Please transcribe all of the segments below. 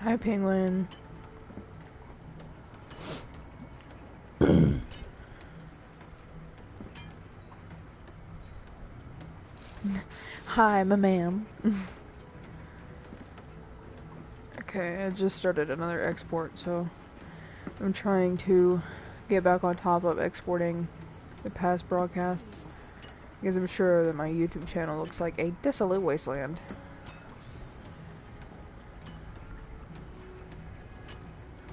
Hi, Penguin. Hi, my ma'am. Okay, I just started another export, so I'm trying to get back on top of exporting the past broadcasts, because I'm sure that my YouTube channel looks like a desolate wasteland.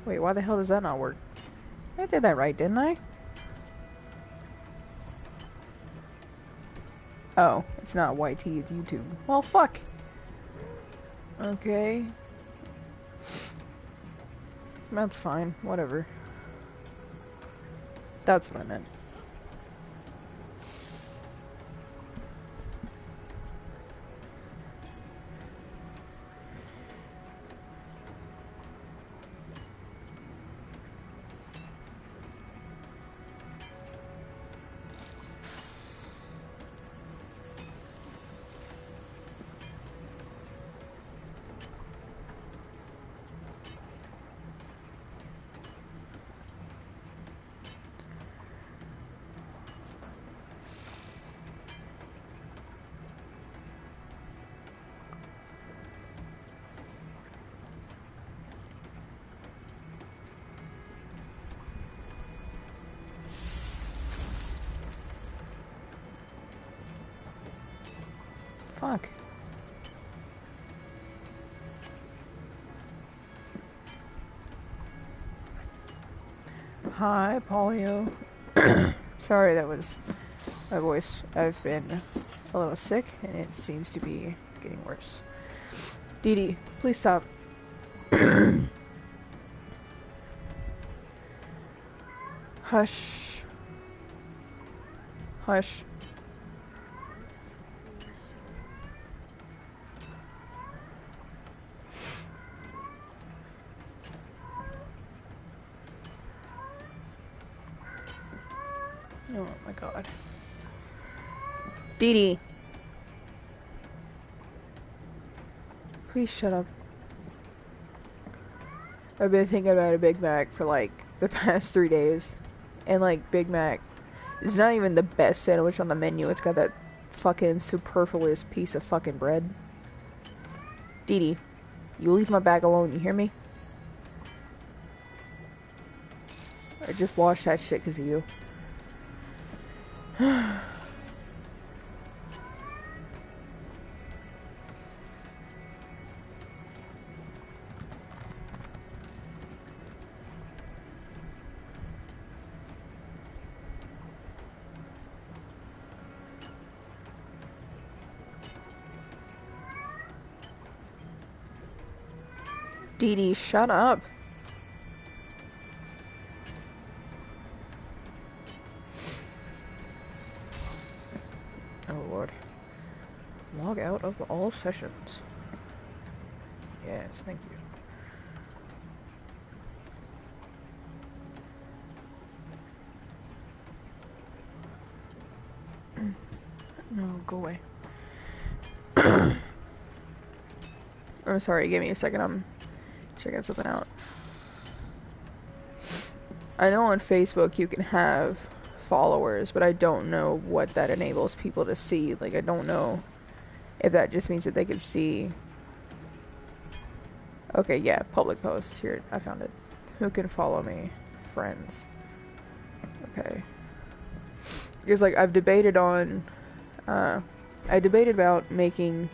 Wait, why the hell does that not work? I did that right, didn't I? Oh, it's not YT, it's YouTube. Well, fuck! Okay. That's fine, whatever. That's what I meant. Fuck. Hi, Polio. Sorry, that was my voice. I've been a little sick, and it seems to be getting worse. Dee Dee, please stop. Hush. Hush. Oh my god. Dee Dee. Please shut up. I've been thinking about a Big Mac for like the past 3 days. And like Big Mac is not even the best sandwich on the menu. It's got that fucking superfluous piece of fucking bread. Dee Dee, you leave my bag alone, you hear me? I just washed that shit because of you. Dee Dee, shut up. Oh lord. Log out of all sessions. Yes, thank you. No, go away. I'm sorry, give me a second, I'm checking something out. I know on Facebook you can have followers, but I don't know what that enables people to see. Like, I don't know if that just means that they can see... Okay, yeah, public posts. Here, I found it. Who can follow me? Friends. Okay. Because, like, I've debated on... I debated about making...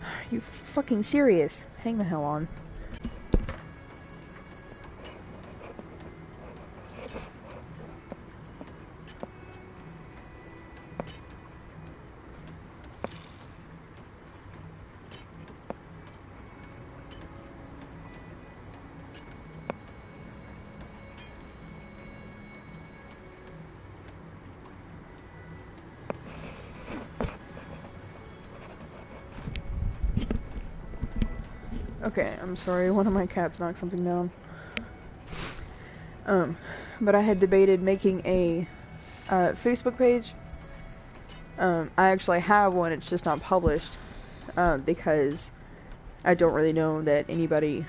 Are you fucking serious? Hang the hell on. Okay, I'm sorry, one of my cats knocked something down. But I had debated making a Facebook page. I actually have one, it's just not published, because I don't really know that anybody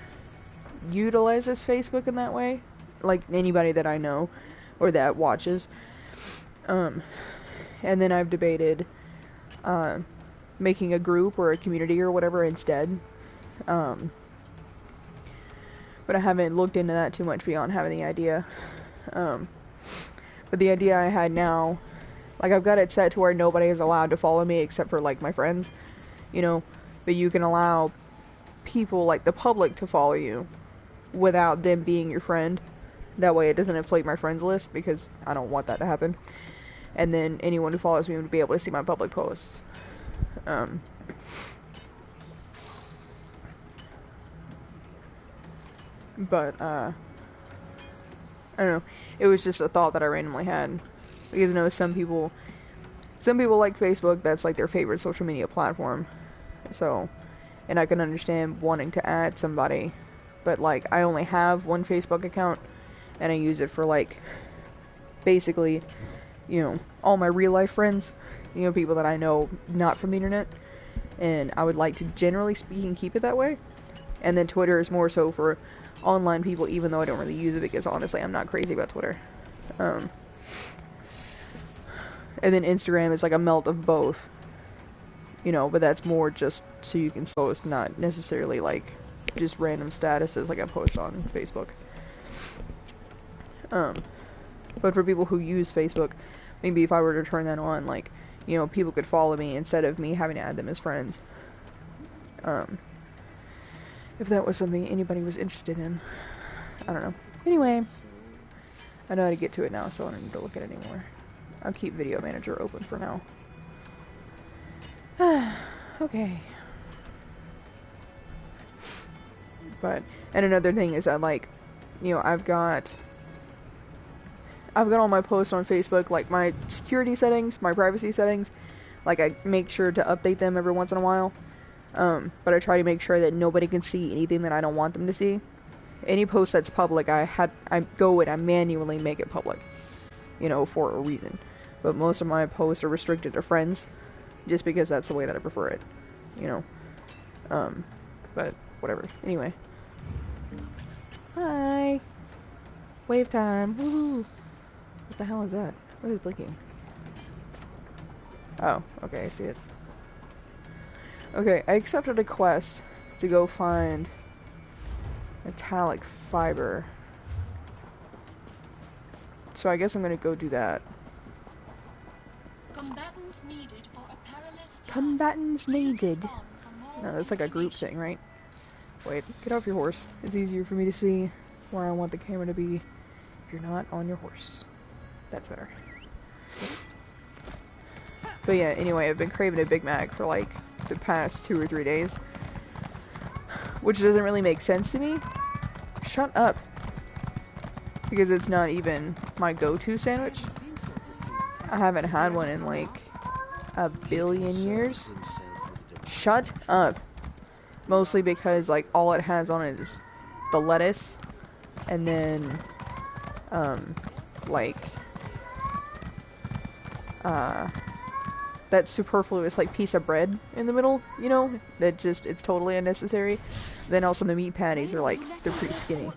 utilizes Facebook in that way, like anybody that I know or that watches. And then I've debated making a group or a community or whatever instead. But I haven't looked into that too much beyond having the idea. But the idea I had now, like, I've got it set to where nobody is allowed to follow me except for, like, my friends, you know, but you can allow people, like, the public to follow you without them being your friend. That way it doesn't inflate my friends list, because I don't want that to happen. And then anyone who follows me would be able to see my public posts. But, I don't know. It was just a thought that I randomly had. Because I know some people like Facebook, that's like their favorite social media platform. So, and I can understand wanting to add somebody. But, like, I only have one Facebook account, and I use it for, like, basically, you know, all my real life friends. You know, people that I know not from the internet. And I would like to, generally speaking, keep it that way. And then Twitter is more so for online people, even though I don't really use it, because honestly I'm not crazy about Twitter. And then Instagram is like a melt of both, you know, but that's more just so you can post, not necessarily like just random statuses like I post on Facebook. But for people who use Facebook, maybe if I were to turn that on, like, you know, people could follow me instead of me having to add them as friends. If that was something anybody was interested in. I don't know. Anyway, I know how to get to it now, so I don't need to look at it anymore. I'll keep Video Manager open for now. Okay. But, and another thing is that, like, you know, I've got all my posts on Facebook, like my security settings, my privacy settings, like I make sure to update them every once in a while. But I try to make sure that nobody can see anything that I don't want them to see. Any post that's public, I go and I manually make it public, you know, for a reason. But most of my posts are restricted to friends, just because that's the way that I prefer it, you know. But whatever. Anyway. Hi. Wave time. Woohoo. What the hell is that? What is blinking? Oh, okay, I see it. Okay, I accepted a quest to go find metallic fiber. So I guess I'm gonna go do that. Combatants needed for a perilous task. Combatants needed. No, that's like a group thing, right? Wait, get off your horse. It's easier for me to see where I want the camera to be if you're not on your horse. That's better. But yeah, anyway, I've been craving a Big Mac for like the past 2 or 3 days, which doesn't really make sense to me. Shut up. Because it's not even my go-to sandwich. I haven't had one in like a billion years. Shut up. Mostly because like all it has on it is the lettuce and then like that superfluous like piece of bread in the middle, you know, that just, it's totally unnecessary. Then also the meat patties are like, they're pretty skinny.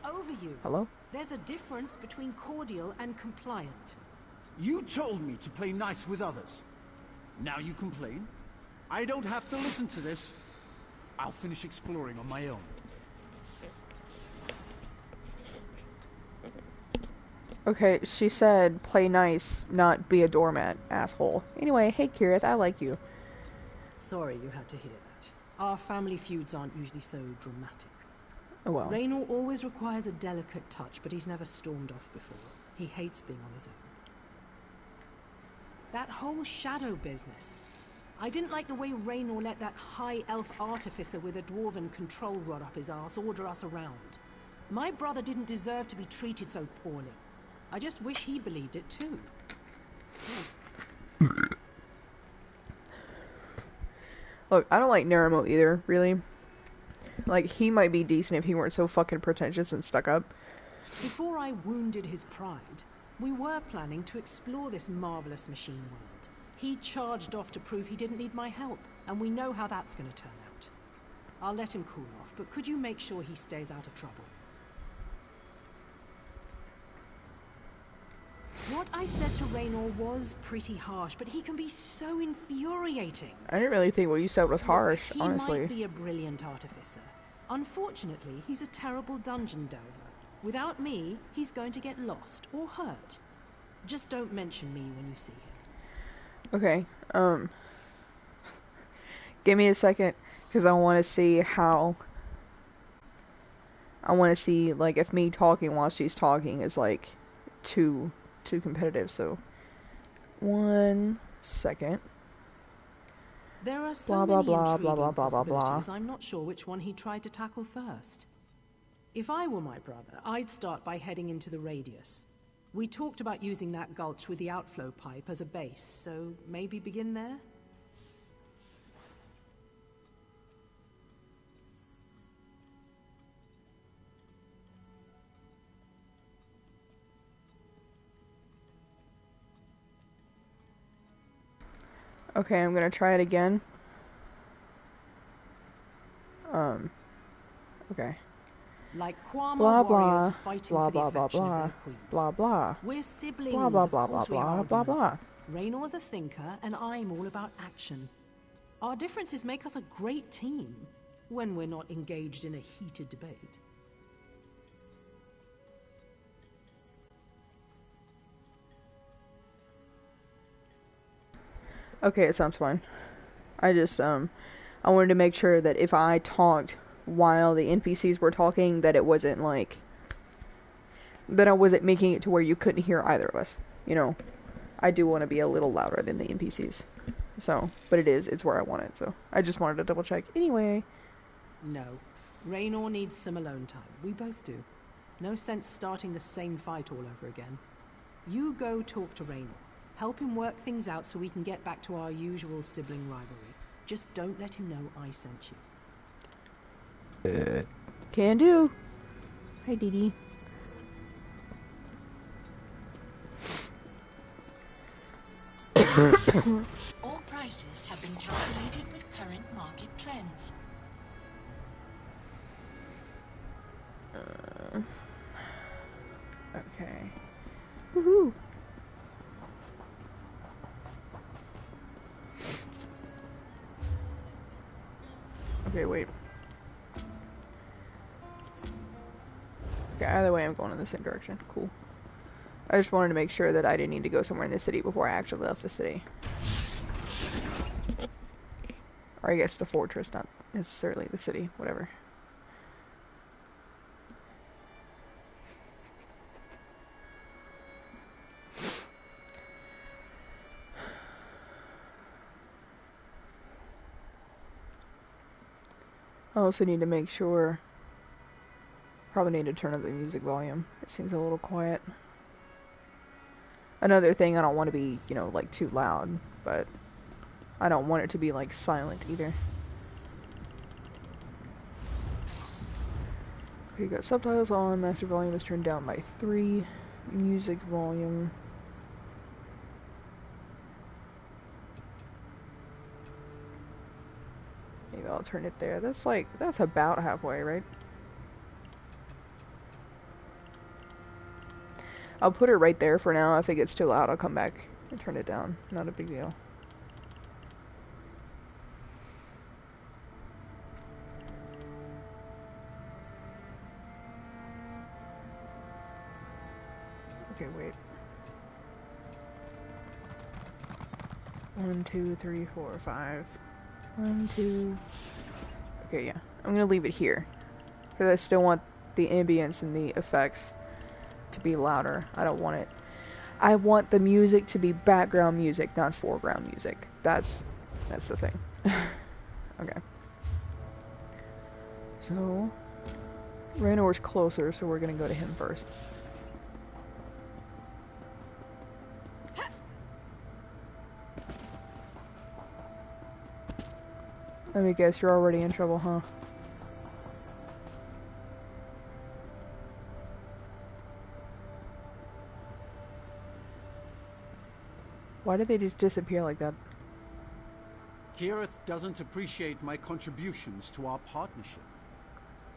Hello? There's a difference between cordial and compliant. You told me to play nice with others. Now you complain? I don't have to listen to this. I'll finish exploring on my own. Okay, she said play nice, not be a doormat, asshole. Anyway, hey Kirith, I like you. Sorry you had to hear that. Our family feuds aren't usually so dramatic. Oh well. Raynor always requires a delicate touch, but he's never stormed off before. He hates being on his own. That whole shadow business. I didn't like the way Raynor let that high elf artificer with a dwarven control rod up his arse order us around. My brother didn't deserve to be treated so poorly. I just wish he believed it too. Look, I don't like Naramo either, really. Like, he might be decent if he weren't so fucking pretentious and stuck up. Before I wounded his pride, we were planning to explore this marvelous machine world. He charged off to prove he didn't need my help, and we know how that's going to turn out. I'll let him cool off, but could you make sure he stays out of trouble? I said to Raynor was pretty harsh, but he can be so infuriating. I didn't really think what you said was harsh, He honestly. might be a brilliant artificer. Unfortunately, he's a terrible dungeon delver. Without me, he's going to get lost or hurt. Just don't mention me when you see him. Okay, give me a second, because I want to see how... I want to see, like, if me talking while she's talking is, like, too competitive, so... 1 second. There are so Blah, blah, many blah, intriguing blah, blah, blah, blah, blah. possibilities, I'm not sure which one he tried to tackle first. If I were my brother, I'd start by heading into the radius. We talked about using that gulch with the outflow pipe as a base, so maybe begin there? Okay, I'm gonna try it again. Okay. Like Kwama Blah, warriors blah, fighting blah, for the blah, blah, affection of blah, their queen. blah, blah. We're siblings, Blah, blah, of blah, course blah, we have blah, blah, arguments. blah. Raynor's a thinker, and I'm all about action. Our differences make us a great team, when we're not engaged in a heated debate. Okay, it sounds fine. I just, I wanted to make sure that if I talked while the NPCs were talking, that it wasn't like... that I wasn't making it to where you couldn't hear either of us. You know, I do want to be a little louder than the NPCs. So, but it's where I want it, so I just wanted to double check. Anyway. No. Raynor needs some alone time. We both do. No sense starting the same fight all over again. You go talk to Raynor. Help him work things out so we can get back to our usual sibling rivalry. Just don't let him know I sent you. Can do. Hi, Dee Dee. All prices have been calculated with current market trends. Okay. Woohoo! Okay, wait. Okay, either way, I'm going in the same direction. Cool. I just wanted to make sure that I didn't need to go somewhere in the city before I actually left the city. Or I guess the fortress, not necessarily the city. Whatever. I also need to make sure... Probably need to turn up the music volume. It seems a little quiet. Another thing, I don't want to be, you know, like, too loud, but I don't want it to be, like, silent either. Okay, you got subtitles on, master volume is turned down by 3, music volume. Maybe I'll turn it there. That's like, that's about halfway, right? I'll put it right there for now. If it gets too loud, I'll come back and turn it down. Not a big deal. Okay, wait. 1, 2, 3, 4, 5. 1, 2. Okay, yeah. I'm gonna leave it here. Because I still want the ambience and the effects to be louder. I don't want it. I want the music to be background music, not foreground music. That's the thing. Okay. So, Raynor's closer, so we're gonna go to him first. Let me guess, you're already in trouble, huh? Why did they just disappear like that? Kirith doesn't appreciate my contributions to our partnership.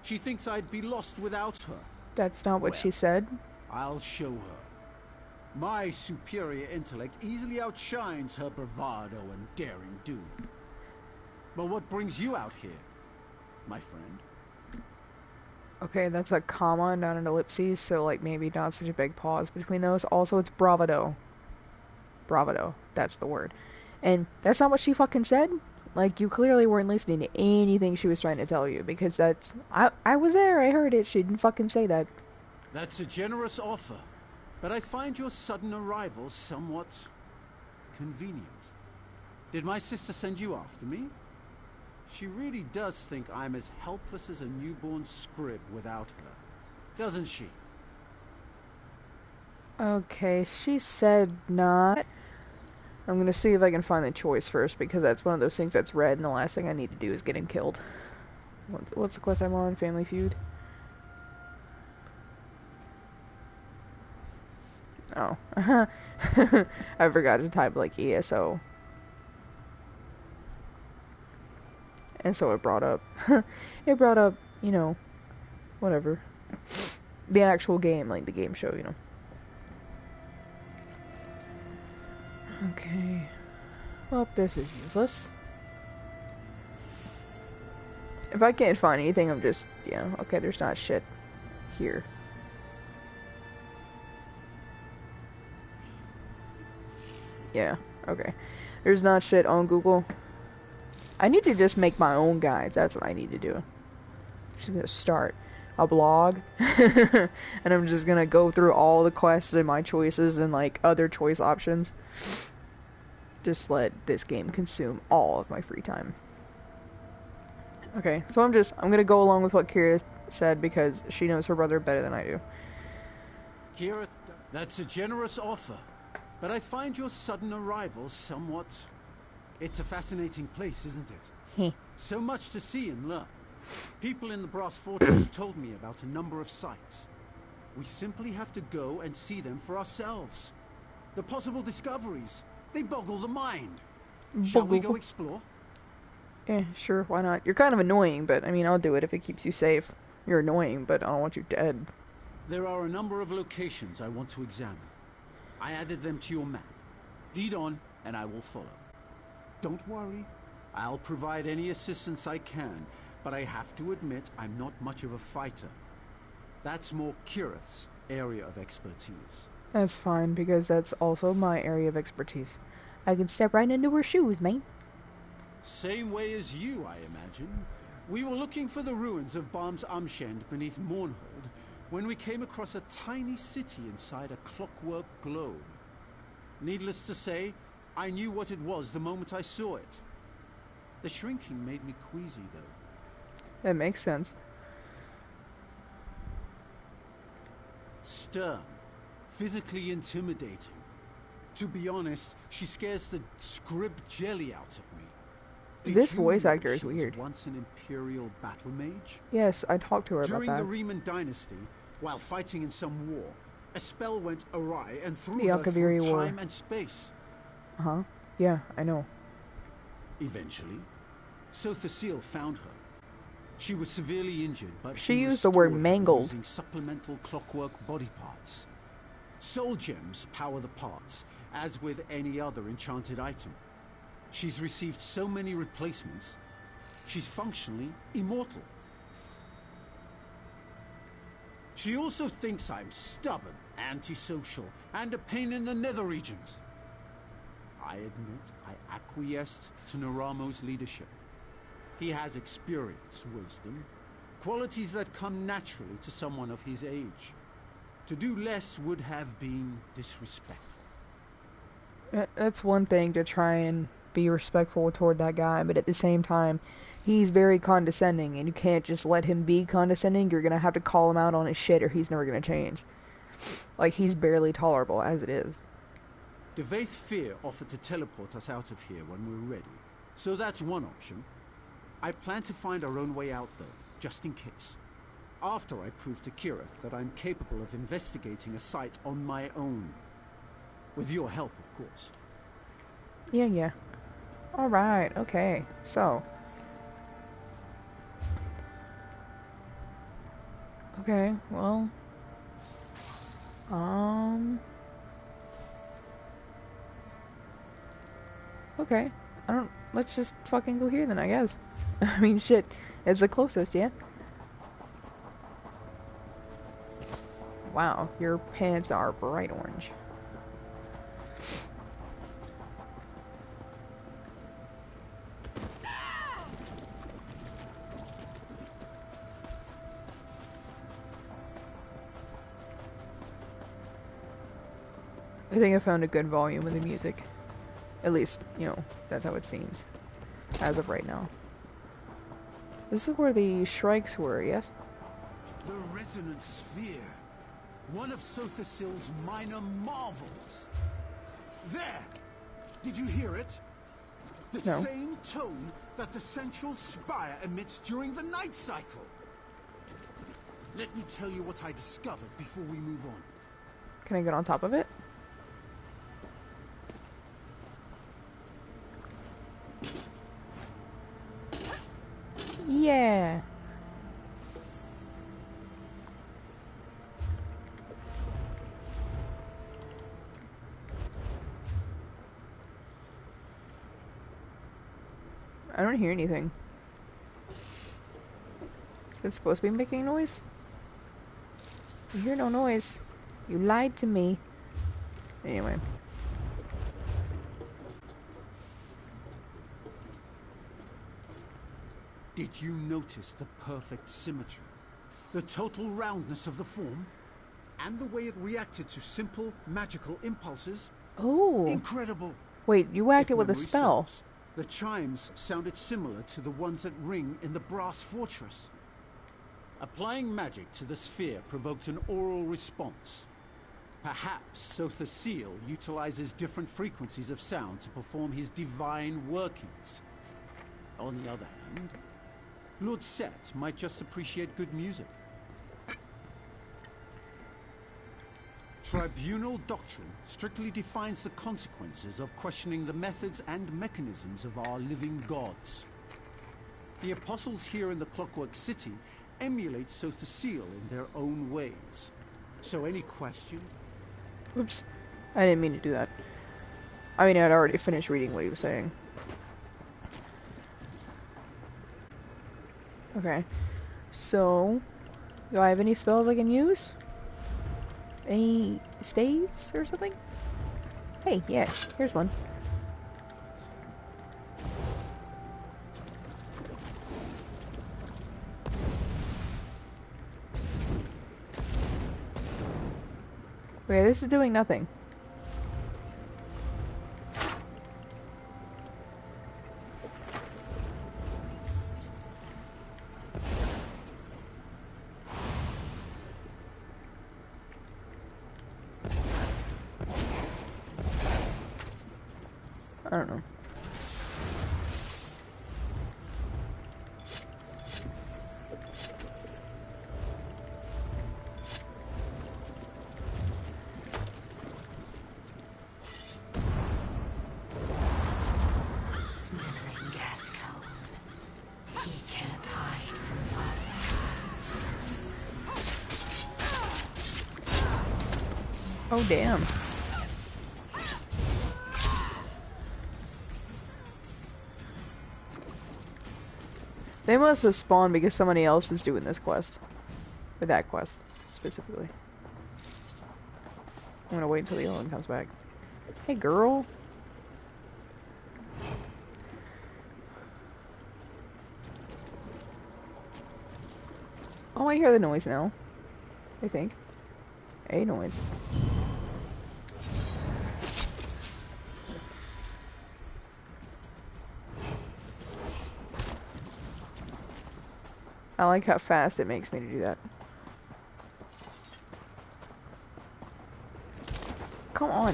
She thinks I'd be lost without her. That's not what she said. I'll show her. My superior intellect easily outshines her bravado and daring do. But what brings you out here, my friend? Okay, that's a comma and not an ellipses, so like maybe not such a big pause between those. Also, it's bravado. Bravado, that's the word. And that's not what she fucking said. Like, you clearly weren't listening to anything she was trying to tell you, because that's... I was there, I heard it, she didn't fucking say that. That's a generous offer, but I find your sudden arrival somewhat convenient. Did my sister send you after me? She really does think I'm as helpless as a newborn scrib without her, doesn't she? Okay, she said not. I'm gonna see if I can find the choice first, because that's one of those things that's red, and the last thing I need to do is get him killed. What's the quest I'm on? Family Feud? Oh. I forgot to type, like, ESO. And so it brought up... it brought up, you know, whatever. The actual game, like the game show, you know. Okay. Well, this is useless. If I can't find anything, I'm just... Yeah, okay, there's not shit here. Yeah, okay. There's not shit on Google. I need to just make my own guides. That's what I need to do. I'm just gonna start a blog. And I'm just gonna go through all the quests and my choices and, like, other choice options. Just let this game consume all of my free time. Okay, so I'm gonna go along with what Kira said, because she knows her brother better than I do. Kira, that's a generous offer, but I find your sudden arrival somewhat... It's a fascinating place, isn't it? So much to see and learn. People in the Brass Fortress told me about a number of sites. We simply have to go and see them for ourselves. The possible discoveries, they boggle the mind. Shall we go explore? Yeah, sure, why not? You're kind of annoying, but, I mean, I'll do it if it keeps you safe. You're annoying, but I don't want you dead. There are a number of locations I want to examine. I added them to your map. Lead on, and I will follow. Don't worry. I'll provide any assistance I can, but I have to admit I'm not much of a fighter. That's more Kirith's area of expertise. That's fine, because that's also my area of expertise. I can step right into her shoes, mate. Same way as you, I imagine. We were looking for the ruins of Barm's Amshend beneath Mournhold when we came across a tiny city inside a clockwork globe. Needless to say, I knew what it was the moment I saw it. The shrinking made me queasy, though. That makes sense. Stern. Physically intimidating. To be honest, she scares the scrib jelly out of me. This voice actor is she was weird. once an Imperial battle mage? Yes, I talked to her about During that. the Riemann dynasty, while fighting in some war, a spell went awry and threw The her through Alkaviri War. time and space. Uh-huh. Yeah, I know. Eventually, Sothasil found her. She was severely injured, but She he used the word restored her mangled. using supplemental clockwork body parts. Soul gems power the parts, as with any other enchanted item. She's received so many replacements, she's functionally immortal. She also thinks I'm stubborn, antisocial, and a pain in the nether regions. I admit I acquiesced to Naramo's leadership. He has experience, wisdom, qualities that come naturally to someone of his age. To do less would have been disrespectful. It's one thing to try and be respectful toward that guy, but at the same time, he's very condescending, and you can't just let him be condescending. You're gonna have to call him out on his shit, or he's never gonna change. Like, he's barely tolerable as it is. Devaith Fear offered to teleport us out of here when we're ready, so that's one option. I plan to find our own way out, though, just in case. After I prove to Kirith that I'm capable of investigating a site on my own. With your help, of course. Yeah. Alright, okay. So. Okay, well. Okay. Let's just fucking go here then, I guess. I mean, shit. It's the closest, yeah? Wow, your pants are bright orange. I think I found a good volume of the music. At least, you know, that's how it seems. As of right now. This is where the shrikes were, yes? The resonant sphere. One of Sothasill's minor marvels. There! Did you hear it? The No. same tone that the central spire emits during the night cycle. Let me tell you what I discovered before we move on. Can I get on top of it? Yeah. I don't hear anything. Is it supposed to be making noise? You hear no noise. You lied to me. Anyway. Did you notice the perfect symmetry? The total roundness of the form? And the way it reacted to simple, magical impulses? Oh. Incredible! Wait, you whacked If it with a memory spell. serves, the chimes sounded similar to the ones that ring in the brass fortress. Applying magic to the sphere provoked an oral response. Perhaps Sothasil utilizes different frequencies of sound to perform his divine workings. On the other hand, Lord Set might just appreciate good music. Tribunal doctrine strictly defines the consequences of questioning the methods and mechanisms of our living gods. The apostles here in the Clockwork City emulate Sothasil in their own ways. So any question? Oops. I didn't mean to do that. I mean, I'd already finished reading what he was saying. Okay. So, do I have any spells I can use? Any staves or something? Hey, yeah, here's one. Okay, this is doing nothing. I don't know. Sniveling Gascon. He can't hide from us. Oh, damn. They must have spawned because somebody else is doing this quest. Or that quest, specifically. I'm gonna wait until the other one comes back. Hey, girl. Oh, I hear the noise now. I think. A noise. I like how fast it makes me to do that. Come on.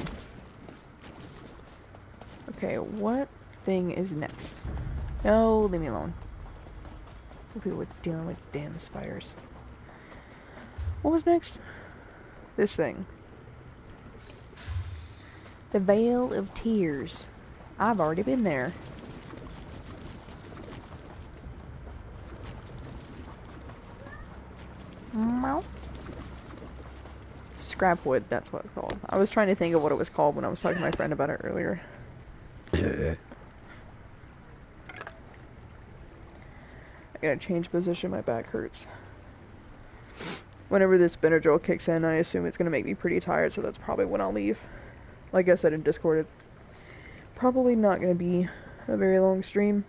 Okay, what thing is next? No, leave me alone. We're dealing with damn spiders. What was next? This thing. The Veil of Tears. I've already been there. Meow. Scrapwood, that's what it's called. I was trying to think of what it was called when I was talking to my friend about it earlier. gonna change position, my back hurts. Whenever this Benadryl kicks in, I assume it's gonna make me pretty tired, so that's probably when I'll leave. Like I said in Discord, it's probably not gonna be a very long stream.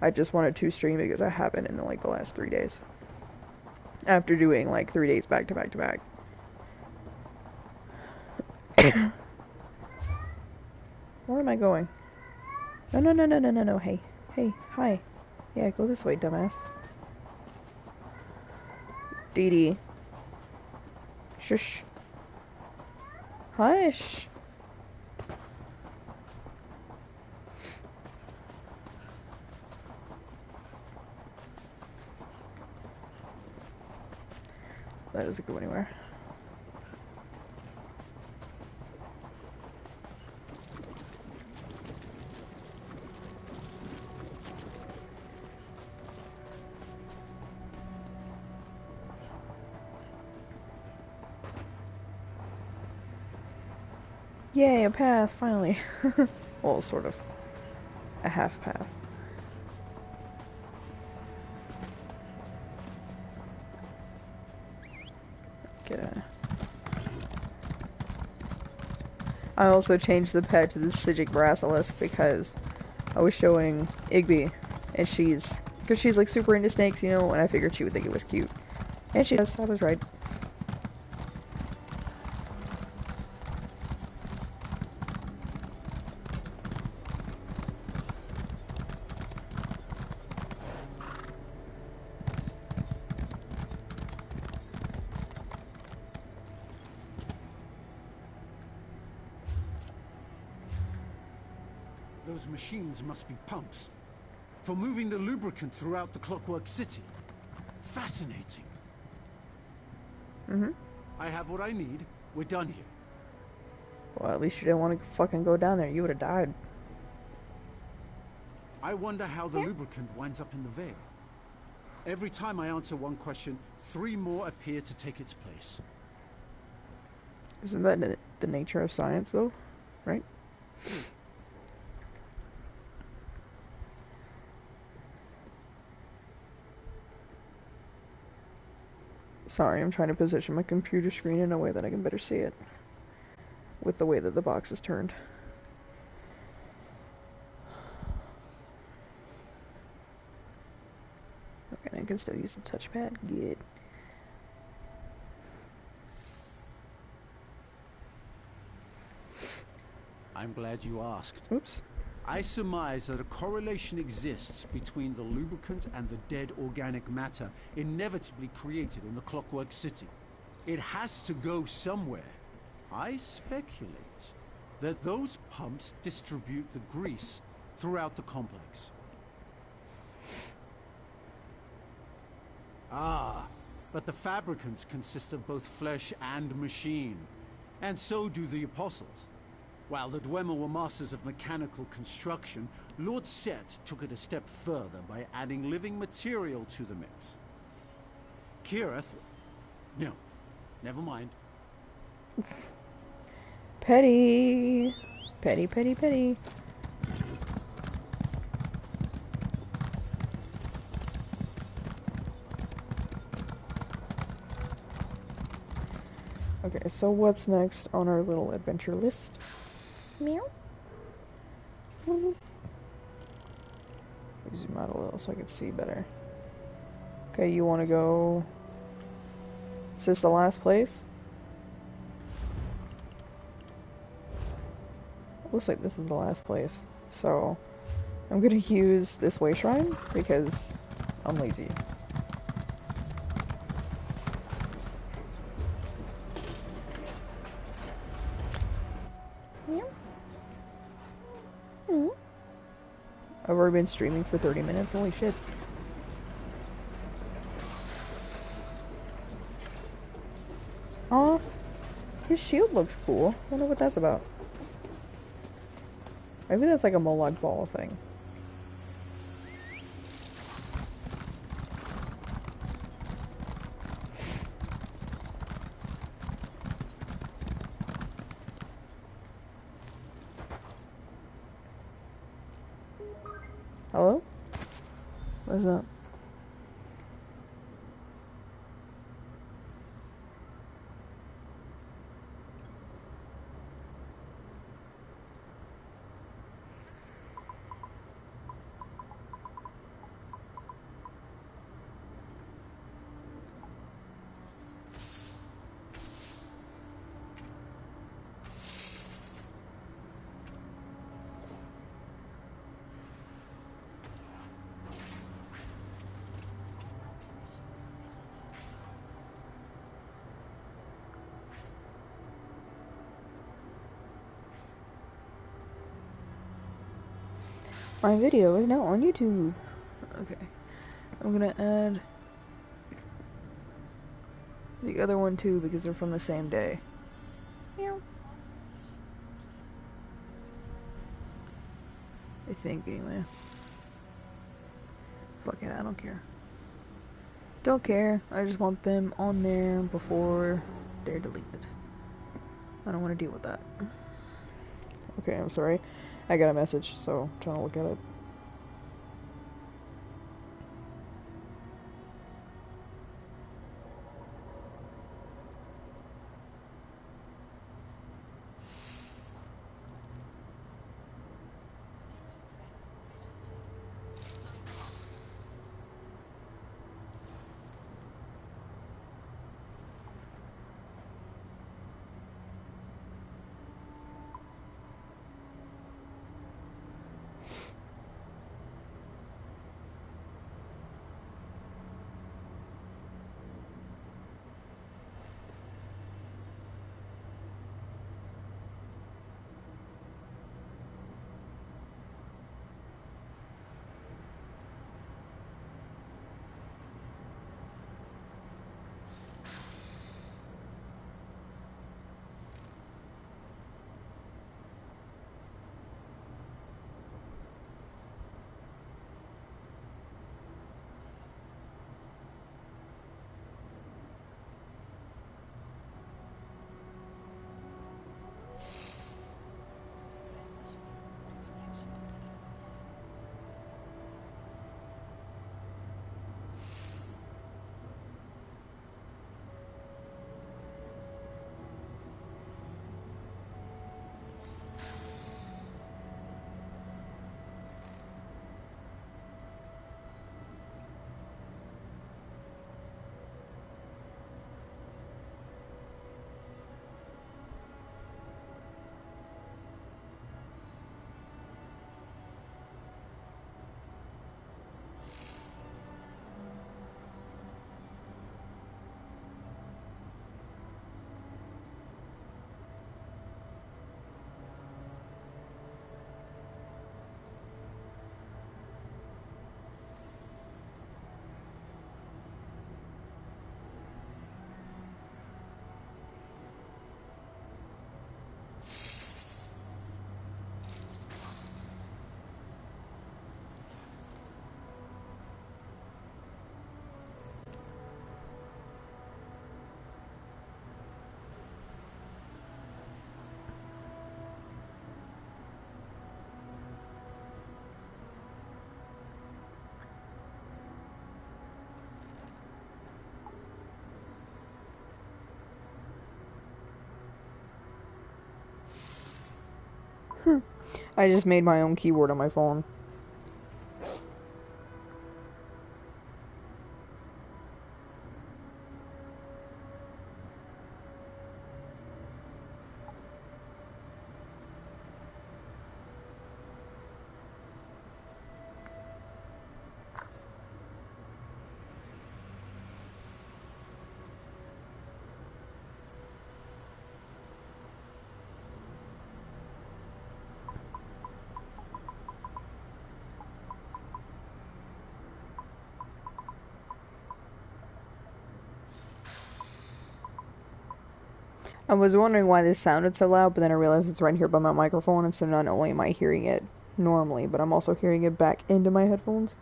I just wanted to stream because I haven't in like the last 3 days. After doing like 3 days back to back to back. Where am I going? No, no, no, no, no, no, no. Hey. Hey. Hi. Yeah, go this way, dumbass. Dee Dee. Shush. Hush. That doesn't go anywhere. Yay, a path, finally. Well, sort of. A half path. Get a... I also changed the pet to the Sigic Brasilis because I was showing Igby, and because she's like super into snakes, you know, and I figured she would think it was cute. And she does, I was right. Those machines must be pumps for moving the lubricant throughout the Clockwork City. Fascinating. Mm-hmm. I have what I need. We're done here. Well, at least you didn't want to fucking go down there. You would have died. I wonder how the lubricant winds up in the veil. Every time I answer one question, 3 more appear to take its place. Isn't that the nature of science, though? Right? Sorry, I'm trying to position my computer screen in a way that I can better see it. With the way that the box is turned. Okay, I can still use the touchpad. Good. I'm glad you asked. Oops. I surmise that a correlation exists between the lubricant and the dead organic matter inevitably created in the Clockwork City. It has to go somewhere. I speculate that those pumps distribute the grease throughout the complex. Ah, but the fabricants consist of both flesh and machine, and so do the apostles. While the Dwemer were masters of mechanical construction, Lord Set took it a step further by adding living material to the mix. Kirith... No, never mind. Petty. Petty, petty, petty. Okay, so what's next on our little adventure list? Meow. Zoom out a little so I can see better. Okay, you want to go... Is this the last place? Looks like this is the last place. So, I'm gonna use this way shrine because I'm lazy. I've already been streaming for 30 minutes, holy shit. Aw, his shield looks cool. I wonder what that's about. Maybe that's like a Molag Ball thing. Hello? What is that? My video is now on YouTube. Okay. I'm gonna add the other one too because they're from the same day. Yeah. I think, anyway. Fuck it, I don't care. Don't care. I just want them on there before they're deleted. I don't want to deal with that. Okay, I'm sorry. I got a message, so I'm trying to look at it. I just made my own keyboard on my phone. I was wondering why this sounded so loud, but then I realized it's right here by my microphone, and so not only am I hearing it normally, but I'm also hearing it back into my headphones.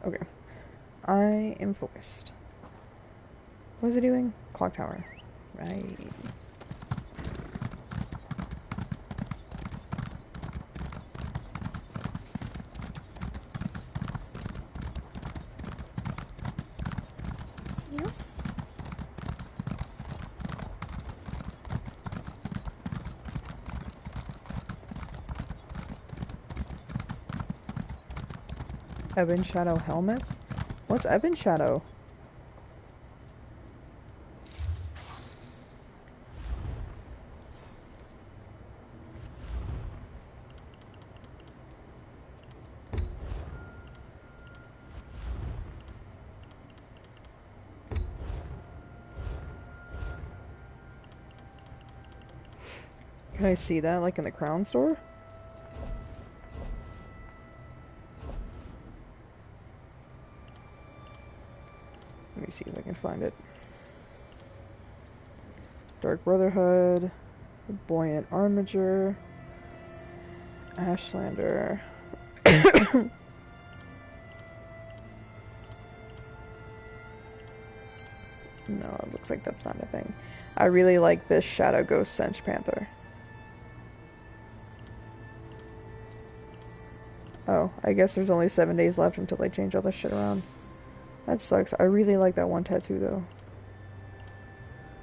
Okay. I am focused. What is it doing? Clock tower. Right. Yep. Ebon Shadow helmets? What's Ebon Shadow? Can I see that, like, in the crown store? Let me see if I can find it. Dark Brotherhood, Buoyant Armature, Ashlander. No, it looks like that's not a thing. I really like this Shadow Ghost Cinch Panther. Oh, I guess there's only 7 days left until they change all this shit around. That sucks. I really like that one tattoo, though.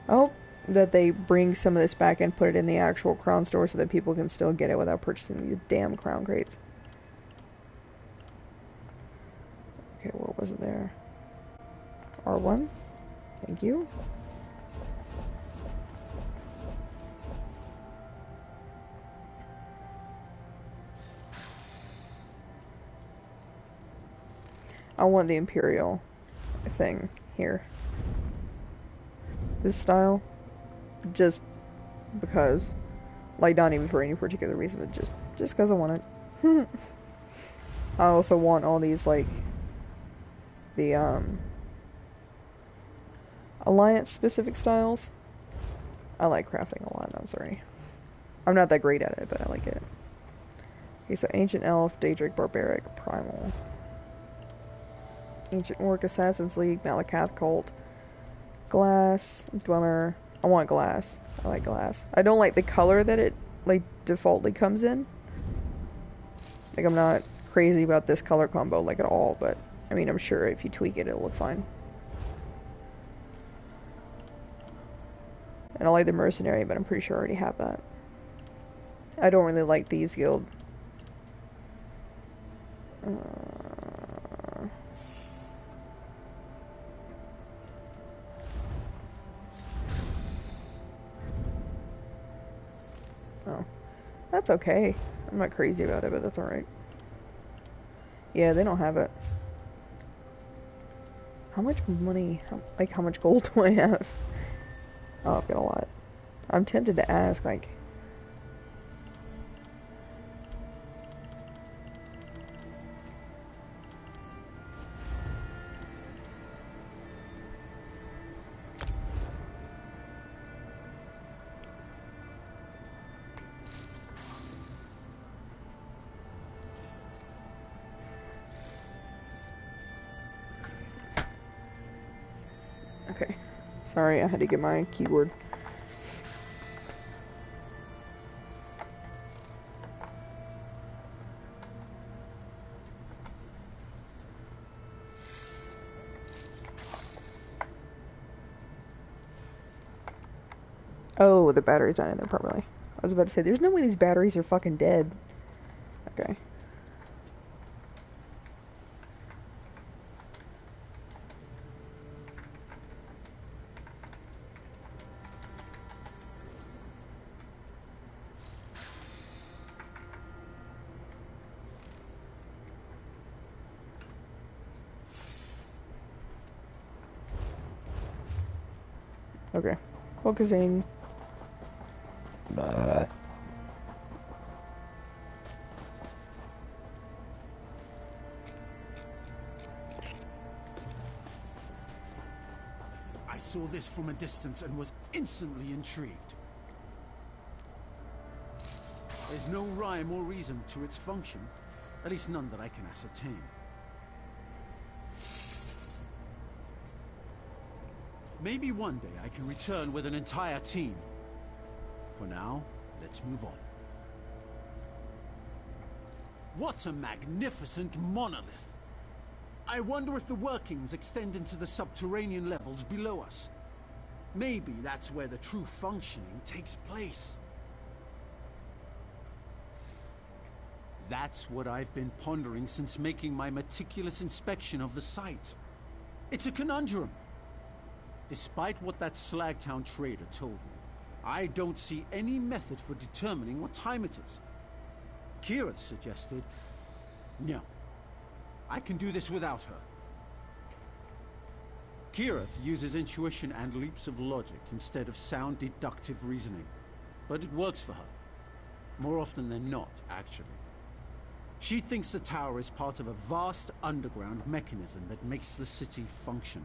I hope that they bring some of this back and put it in the actual crown store so that people can still get it without purchasing these damn crown crates. Okay, what was it there? R1? Thank you. I want the Imperial thing here. This style. Just because. Like, not even for any particular reason, but just because I want it. I also want all these, like, the, Alliance-specific styles. I like crafting a lot, I'm sorry. I'm not that great at it, but I like it. Okay, so Ancient Elf, Daedric, Barbaric, Primal. Ancient Orc, Assassin's League, Malakath Cult, Glass, Dweller. I want Glass. I like Glass. I don't like the color that it, like, defaultly comes in. Like, I'm not crazy about this color combo, like, at all, but, I mean, I'm sure if you tweak it, it'll look fine. And I like the Mercenary, but I'm pretty sure I already have that. I don't really like Thieves Guild. Oh. That's okay. I'm not crazy about it, but that's alright. Yeah, they don't have it. How much money, how much gold do I have? Oh, I've got a lot. I'm tempted to ask, like... Okay. Sorry, I had to get my keyboard. Oh, the battery's not in there properly. I was about to say, there's no way these batteries are fucking dead. Okay. Okay. Focusing. I saw this from a distance and was instantly intrigued. There's no rhyme or reason to its function, at least none that I can ascertain. Maybe one day I can return with an entire team. For now, let's move on. What a magnificent monolith! I wonder if the workings extend into the subterranean levels below us. Maybe that's where the true functioning takes place. That's what I've been pondering since making my meticulous inspection of the site. It's a conundrum. Despite what that Slagtown trader told me, I don't see any method for determining what time it is. Kirith suggested... No. I can do this without her. Kirith uses intuition and leaps of logic instead of sound deductive reasoning. But it works for her. More often than not, actually. She thinks the tower is part of a vast underground mechanism that makes the city function.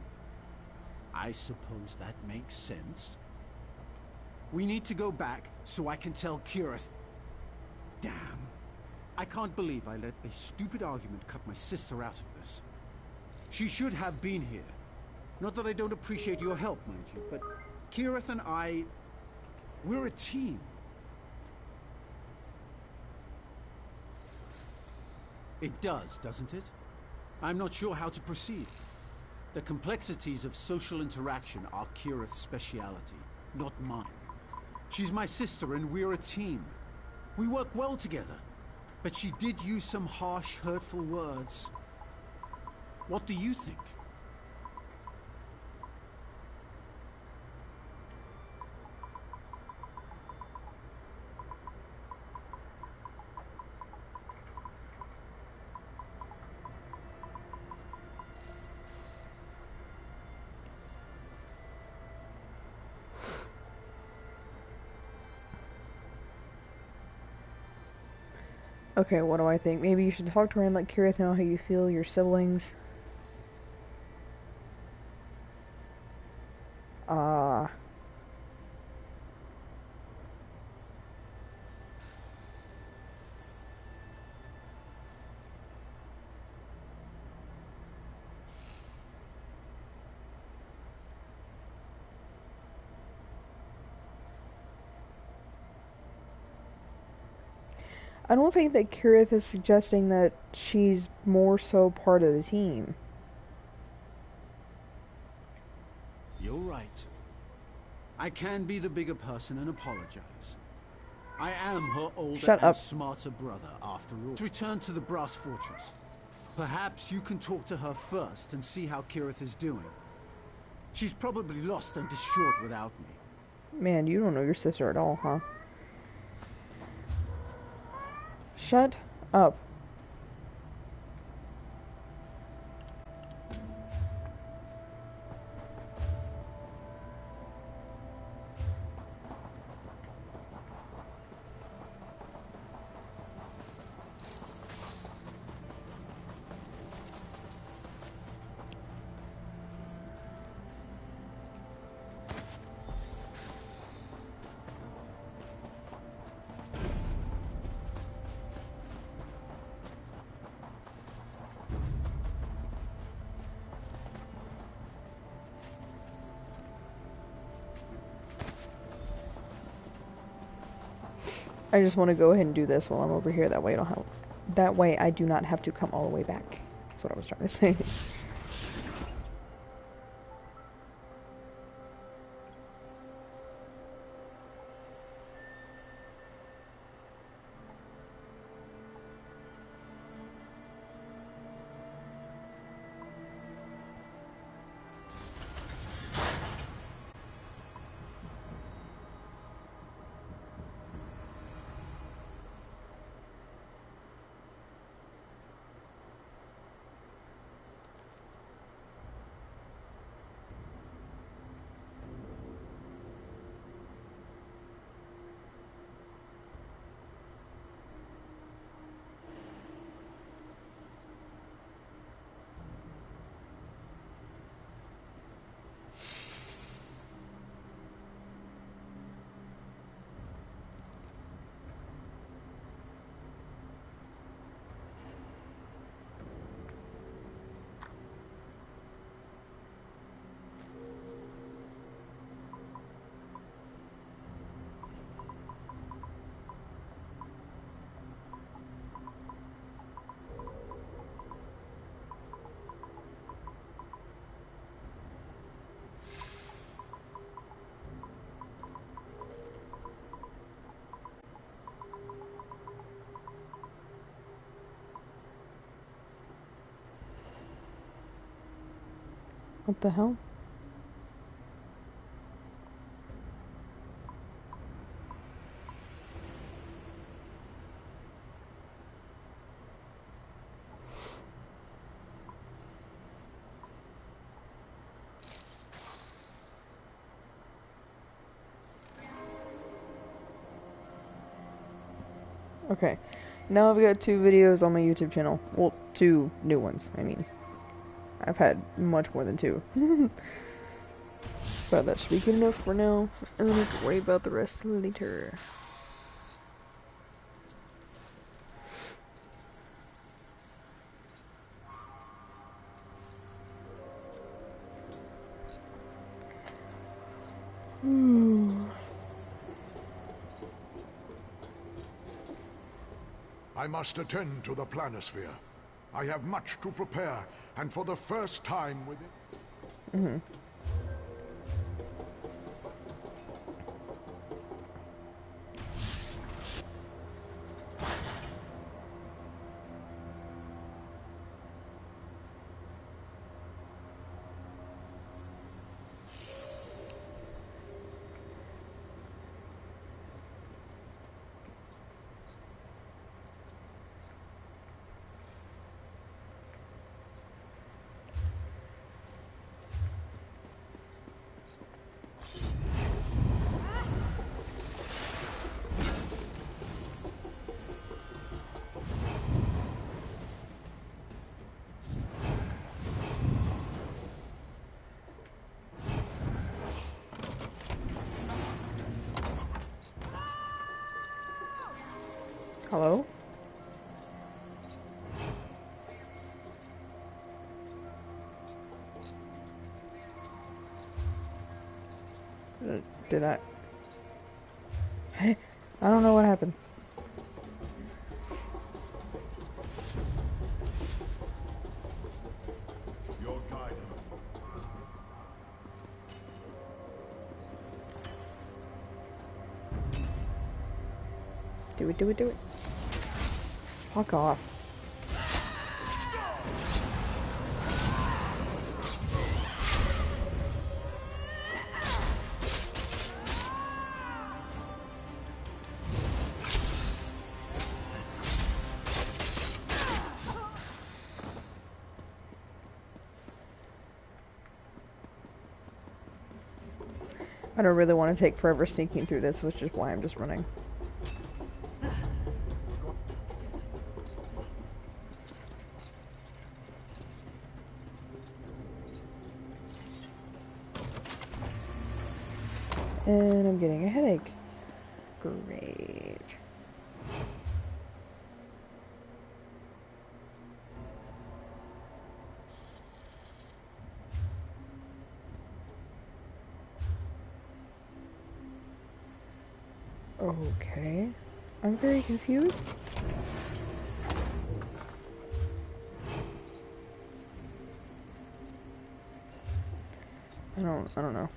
I suppose that makes sense. We need to go back so I can tell Kirith. Damn. I can't believe I let a stupid argument cut my sister out of this. She should have been here. Not that I don't appreciate your help, mind you, but Kirith and I... we're a team. It does, doesn't it? I'm not sure how to proceed. The complexities of social interaction are Kirith's speciality, not mine. She's my sister and we're a team. We work well together. But she did use some harsh, hurtful words. What do you think? Okay, what do I think? Maybe you should talk to her and let Kirith know how you feel, your siblings. I don't think that Kirith is suggesting that she's more so part of the team. You're right. I can be the bigger person and apologize. I am her older and smarter brother, after all. Return to the Brass Fortress. Perhaps you can talk to her first and see how Kirith is doing. She's probably lost and distraught without me. Man, you don't know your sister at all, huh? Shut up. I just want to go ahead and do this while I'm over here. That way I do not have to come all the way back. That's what I was trying to say. What the hell? Okay. Now I've got 2 videos on my YouTube channel. Well, 2 new ones, I mean. I've had much more than 2. But that should be good enough for now. And then we can worry about the rest later. I must attend to the planisphere. I have much to prepare, and for the first time within... Hello? Did I... Hey, I don't know what happened. Your guidance. Do it, do it, do it. Fuck off. I don't really want to take forever sneaking through this, which is why I'm just running. And I'm getting a headache. Great. Okay. I'm very confused. I don't know.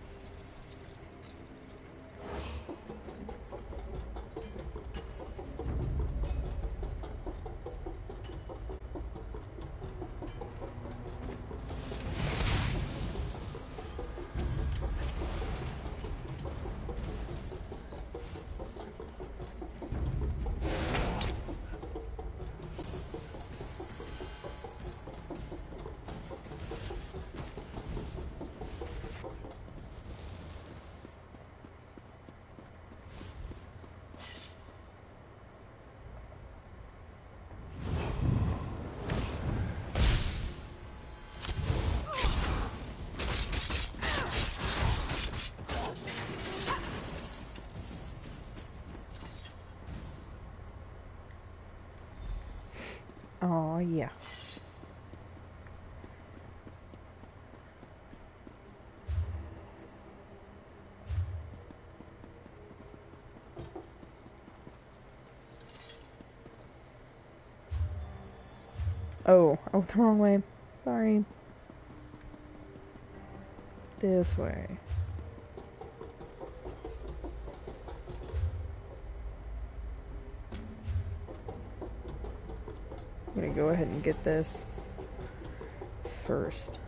Oh, yeah. Oh, I went the wrong way. Sorry. This way. I'm gonna go ahead and get this first.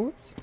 Oops.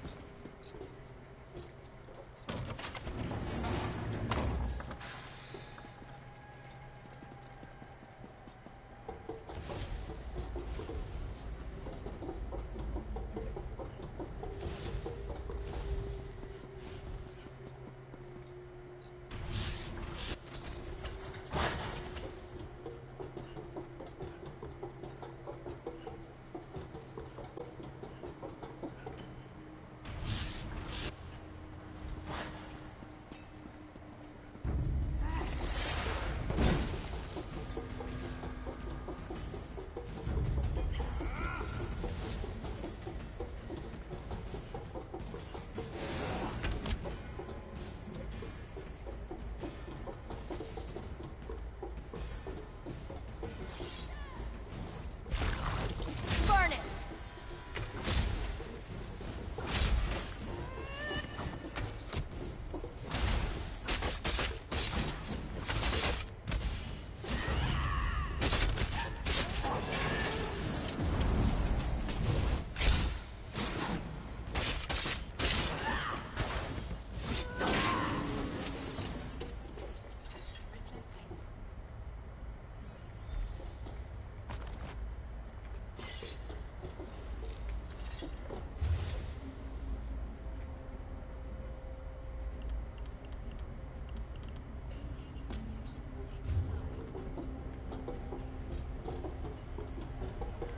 Burn it!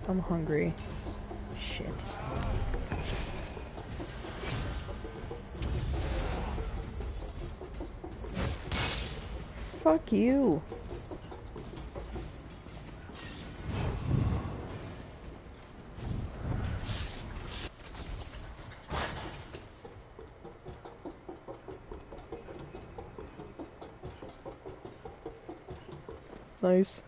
I'm hungry. Shit. Fuck you. Nice.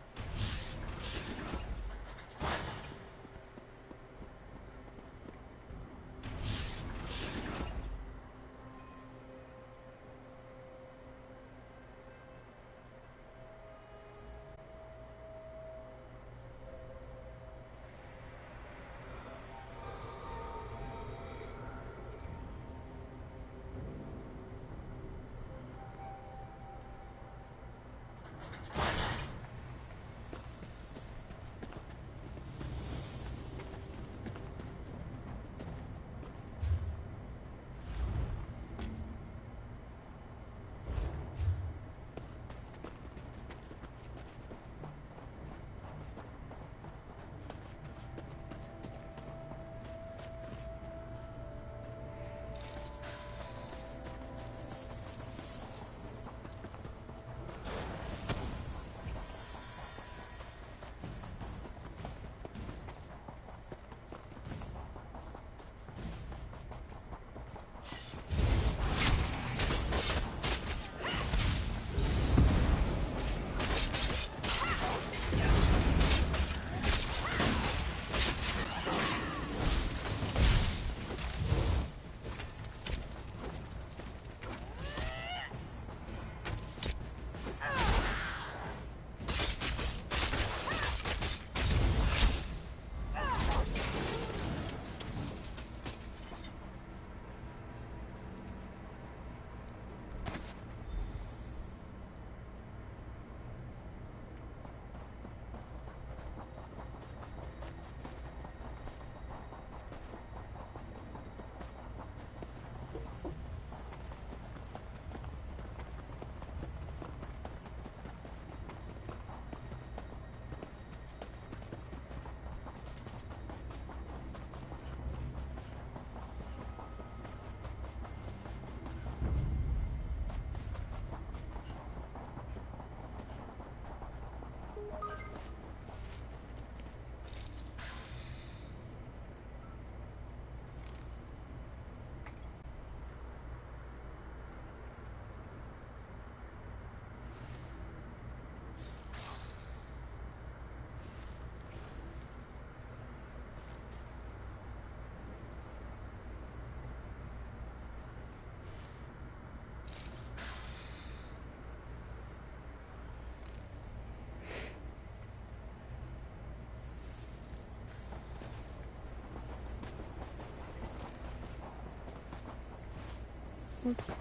Oops.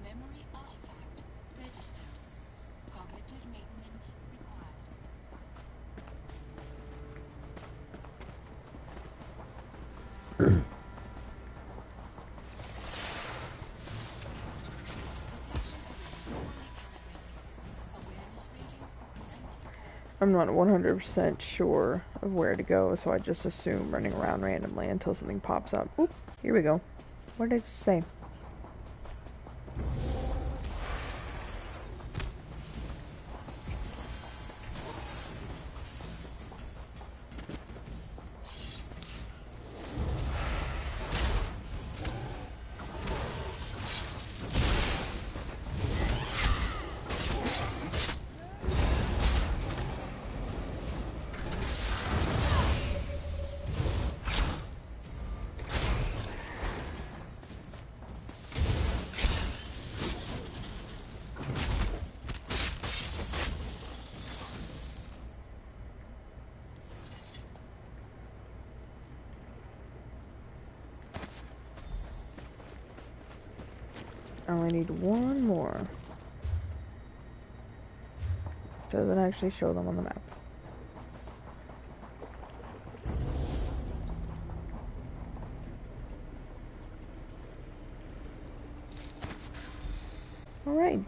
Memory artifact registered. Cognitive maintenance required. I'm not 100% sure of where to go, so I just assume running around randomly until something pops up. Oop, here we go. What did it say? I only need one more. Doesn't actually show them on the map. Alright.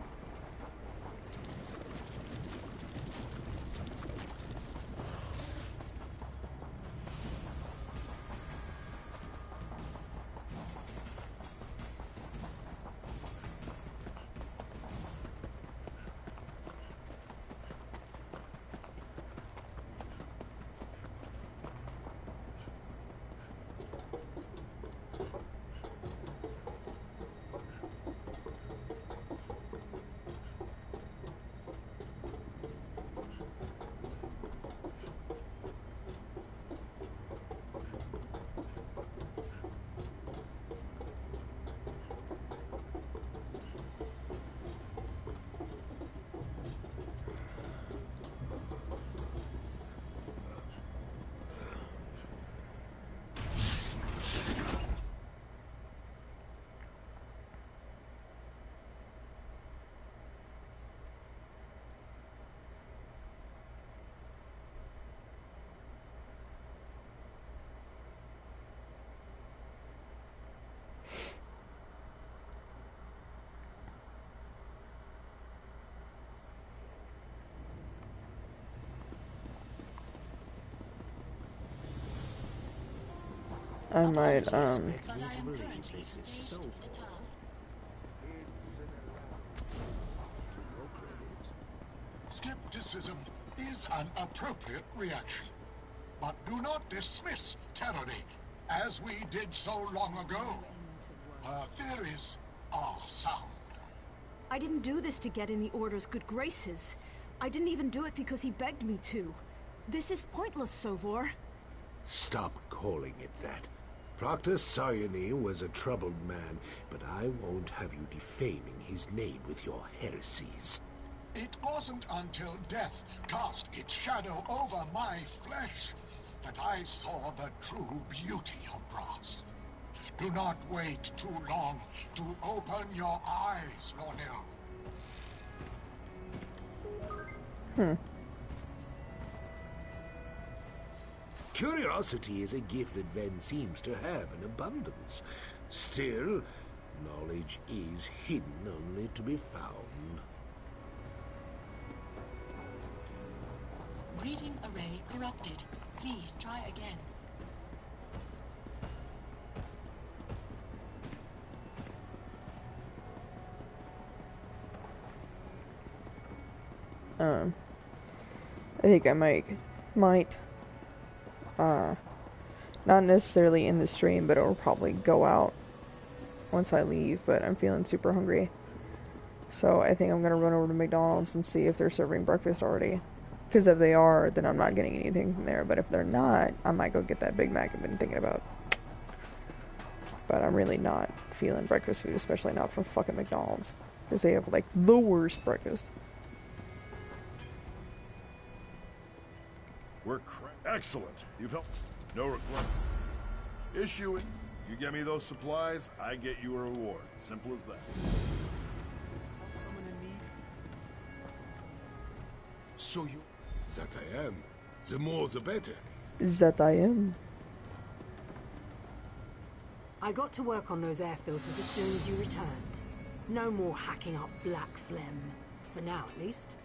I might, Skepticism is an appropriate reaction. But do not dismiss tyranny, as we did so long ago. Her theories are sound. I didn't do this to get in the Order's good graces. I didn't even do it because he begged me to. This is pointless, Sovor. Stop calling it that. Proctor Sayani was a troubled man, but I won't have you defaming his name with your heresies. It wasn't until death cast its shadow over my flesh that I saw the true beauty of brass. Do not wait too long to open your eyes, Lornil. Curiosity is a gift that Ven seems to have in abundance. Still, knowledge is hidden only to be found. Reading array corrupted. Please try again. I think I might, not necessarily in the stream, but it'll probably go out once I leave, but I'm feeling super hungry. So I think I'm gonna run over to McDonald's and see if they're serving breakfast already. Because if they are, then I'm not getting anything from there. But if they're not, I might go get that Big Mac I've been thinking about. But I'm really not feeling breakfast food, especially not from fucking McDonald's. Because they have, like, the worst breakfast. We're excellent. You've helped. No request. Issue it. You get me those supplies, I get you a reward. Simple as that. Someone in need? So you... That I am. The more the better. That I am. I got to work on those air filters as soon as you returned. No more hacking up black phlegm. For now, at least.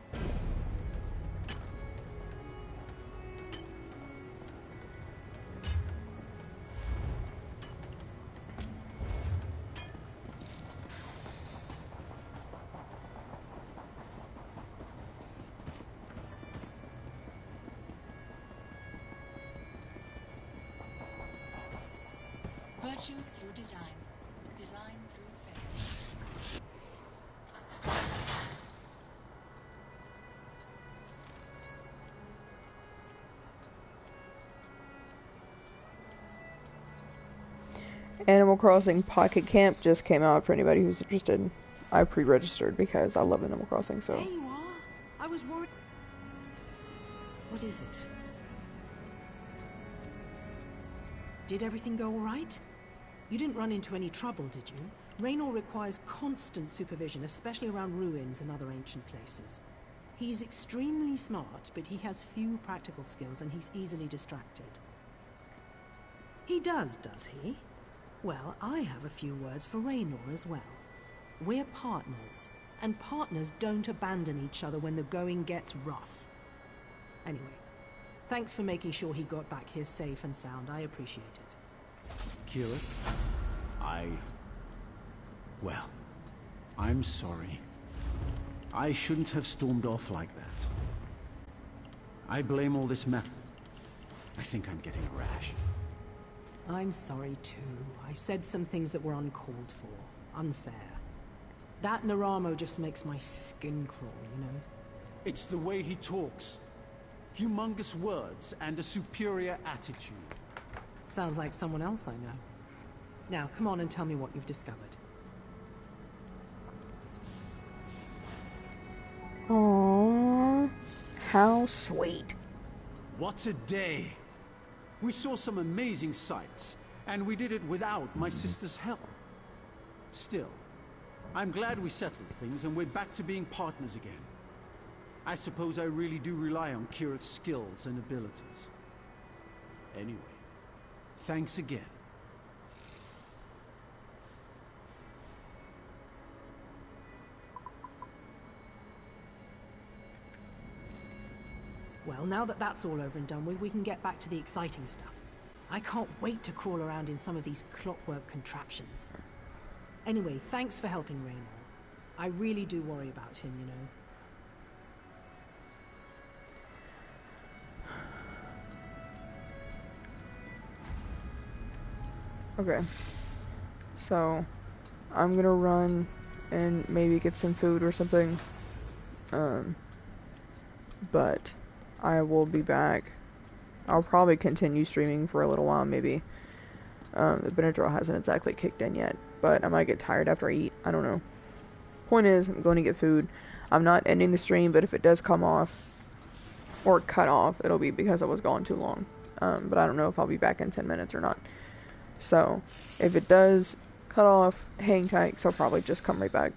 Virtue through design. Design through faith. Animal Crossing Pocket Camp just came out for anybody who's interested. I pre-registered because I love Animal Crossing, so... There you are. I was worried... What is it? Did everything go all right? You didn't run into any trouble, did you? Raynor requires constant supervision, especially around ruins and other ancient places. He's extremely smart, but he has few practical skills and he's easily distracted. He does he? Well, I have a few words for Raynor as well. We're partners, and partners don't abandon each other when the going gets rough. Anyway, thanks for making sure he got back here safe and sound. I appreciate it. Kira, well, I'm sorry. I shouldn't have stormed off like that. I blame all this mess. I think I'm getting a rash. I'm sorry too. I said some things that were uncalled for, unfair. That Naramo just makes my skin crawl, you know? It's the way he talks. Humongous words and a superior attitude. Sounds like someone else I know. Now, come on and tell me what you've discovered. Aww, how sweet. What a day! We saw some amazing sights, and we did it without my sister's help. Still, I'm glad we settled things and we're back to being partners again. I suppose I really do rely on Kira's skills and abilities. Anyway, thanks again. Well, now that that's all over and done with, we can get back to the exciting stuff. I can't wait to crawl around in some of these clockwork contraptions. Anyway, thanks for helping Raynor. I really do worry about him, you know. Okay. So, I'm gonna run and maybe get some food or something. But I will be back. I'll probably continue streaming for a little while, maybe. The Benadryl hasn't exactly kicked in yet, but I might get tired after I eat. I don't know. Point is, I'm going to get food. I'm not ending the stream, but if it does come off, or cut off, it'll be because I was gone too long. But I don't know if I'll be back in 10 minutes or not. So, if it does cut off, hang tight, 'cause I'll probably just come right back.